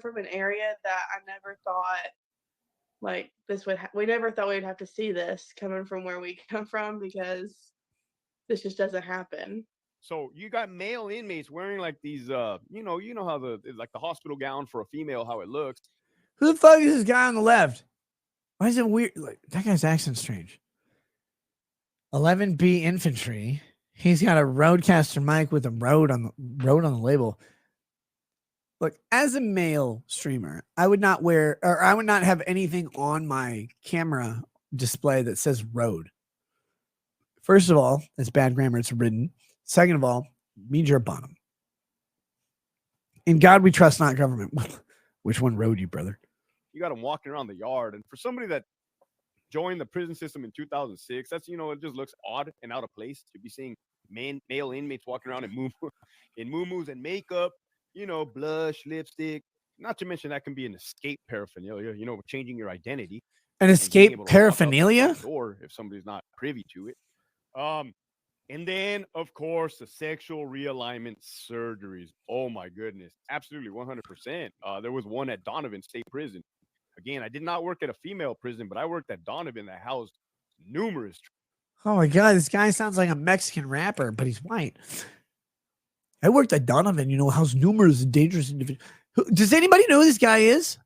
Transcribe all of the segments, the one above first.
from an area that I never thought like this would. We never thought we'd have to see this coming from where we come from because this just doesn't happen. So you got male inmates wearing like these, you know how the like the hospital gown for a female, how it looks. Who the fuck is this guy on the left? Why is it weird? Like, that guy's accent strange. 11B infantry. He's got a roadcaster mic with a road on the label. Look, as a male streamer, I would not wear, or I would not have anything on my camera display that says road. First of all, it's bad grammar. It's written. Second of all, means you're a bottom. In God we trust, not government. Which one rode you, brother? You got them walking around the yard, and for somebody that joined the prison system in 2006, that's it just looks odd and out of place to be seeing male inmates walking around in muumuus and makeup, blush, lipstick. Not to mention that can be an escape paraphernalia, changing your identity. An escape paraphernalia? Or if somebody's not privy to it. And then, of course, the sexual realignment surgeries. Oh, my goodness. Absolutely, 100%. There was one at Donovan State Prison. Again, I did not work at a female prison, but I worked at Donovan that housed numerous. Oh, my God. This guy sounds like a Mexican rapper, but he's white. I worked at Donovan, housed numerous dangerous individuals. Does anybody know who this guy is?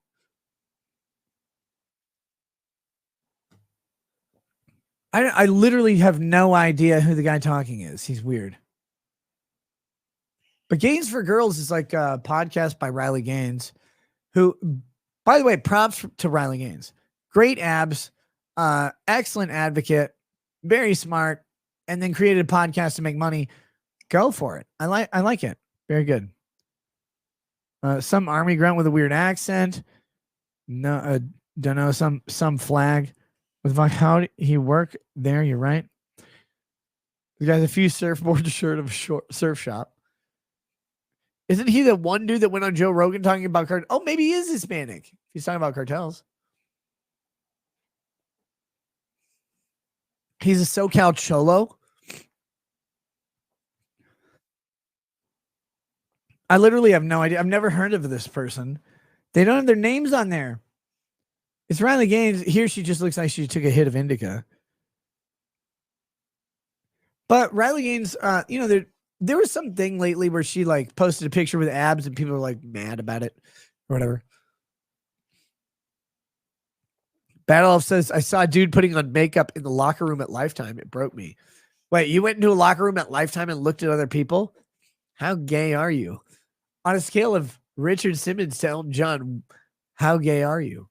I literally have no idea who the guy talking is. He's weird. But Gains for Girls is like a podcast by Riley Gaines, who, by the way, props to Riley Gaines. Great abs, excellent advocate, very smart, and then created a podcast to make money. Go for it. I like it. Very good. Some army grunt with a weird accent. No, don't know, some flag. With how he work there, you're right. The guy's a few surfboard shirt of a surf shop. Isn't he the one dude that went on Joe Rogan talking about cartels? Oh, maybe he is Hispanic. He's talking about cartels. He's a SoCal Cholo. I literally have no idea. I've never heard of this person. They don't have their names on there. It's Riley Gaines. Here she just looks like she took a hit of indica. But Riley Gaines, there was something lately where she like posted a picture with abs and people were like mad about it or whatever. Battle Elf says, I saw a dude putting on makeup in the locker room at Lifetime. It broke me. Wait, you went into a locker room at Lifetime and looked at other people? How gay are you? On a scale of Richard Simmons to Elton John, how gay are you?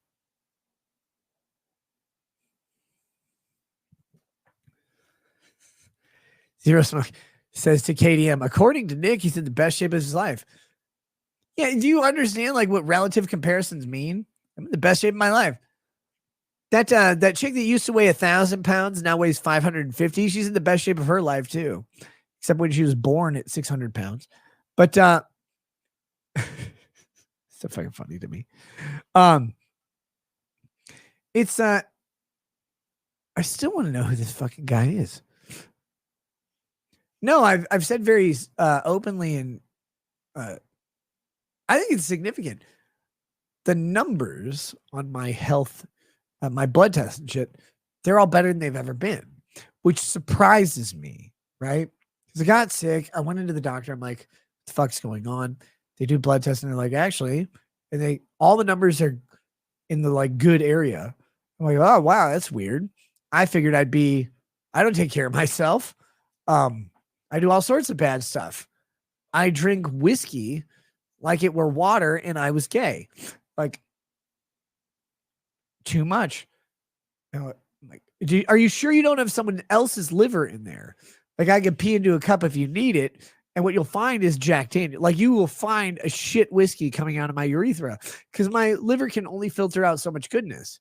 Zero Smoke says to KDM, according to Nick, he's in the best shape of his life. Yeah, do you understand like what relative comparisons mean? I'm in the best shape of my life. That chick that used to weigh 1,000 pounds now weighs 550. She's in the best shape of her life too, except when she was born at 600 pounds. But it's so fucking funny to me. It's I still want to know who this fucking guy is. No, I've said very openly, and I think it's significant. The numbers on my health, my blood tests and shit, they're all better than they've ever been, which surprises me, right? Because I got sick. I went into the doctor. I'm like, what the fuck's going on? They do blood tests, and they're like, actually, and all the numbers are in the like good area. I'm like, oh wow, that's weird. I figured I don't take care of myself. I do all sorts of bad stuff. I drink whiskey like it were water and I was gay. Like, too much. Like, are you sure you don't have someone else's liver in there? Like, I can pee into a cup if you need it. And what you'll find is Jack Daniels. Like, you will find a shit whiskey coming out of my urethra because my liver can only filter out so much goodness.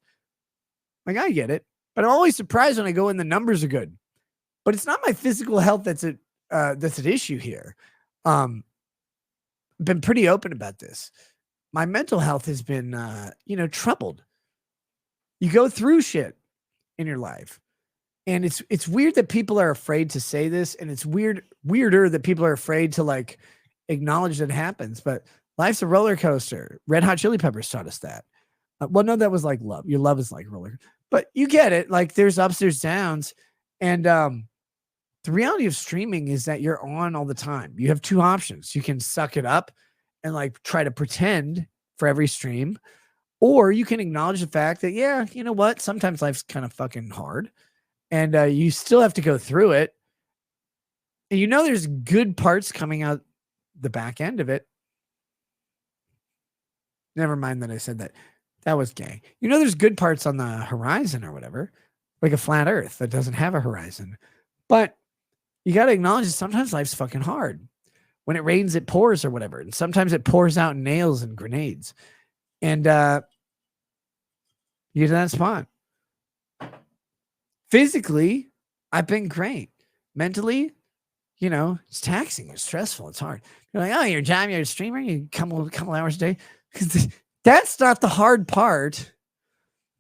Like, I get it. But I'm always surprised when I go in, the numbers are good. But it's not my physical health that's an issue here. Been pretty open about this. My mental health has been, troubled. You go through shit in your life, and it's weird that people are afraid to say this, and it's weirder that people are afraid to like acknowledge that it happens. But Life's a roller coaster. Red Hot Chili Peppers taught us that. Well, no, that was like love. Your love is like roller, but you get it. Like there's ups, there's downs, and the reality of streaming is that you're on all the time. You have two options. You can suck it up and like try to pretend for every stream, or you can acknowledge the fact that, yeah, you know what? Sometimes life's kind of fucking hard and you still have to go through it. And you know, there's good parts coming out the back end of it. Never mind that I said that. That was gay. You know, there's good parts on the horizon or whatever, like a flat earth that doesn't have a horizon. But you got to acknowledge that sometimes life's fucking hard. When it rains, it pours or whatever. And sometimes it pours out nails and grenades. And you get to that spot. Physically, I've been great. Mentally, you know, it's taxing. It's stressful. It's hard. You're like, oh, your job, you're a streamer. You come a couple hours a day. That's not the hard part.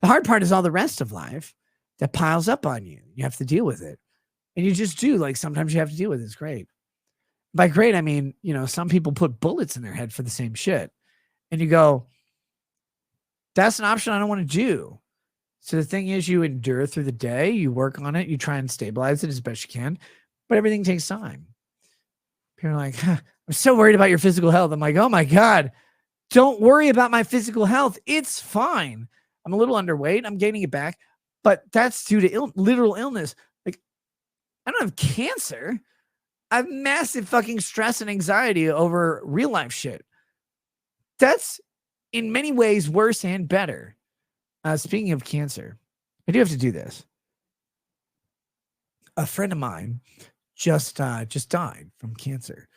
The hard part is all the rest of life that piles up on you. You have to deal with it. And you just do. Like sometimes you have to deal with it. It's great. By great, I mean, you know, some people put bullets in their head for the same shit. And you go, that's an option I don't want to do. So the thing is, you endure through the day, you work on it, you try and stabilize it as best you can, but everything takes time. People are like, huh, I'm so worried about your physical health. I'm like, oh my God, don't worry about my physical health. It's fine. I'm a little underweight. I'm gaining it back, but that's due to literal illness. Like, I don't have cancer. I have massive fucking stress and anxiety over real life shit. That's in many ways worse and better. Speaking of cancer, I do have to do this. A friend of mine just died from cancer.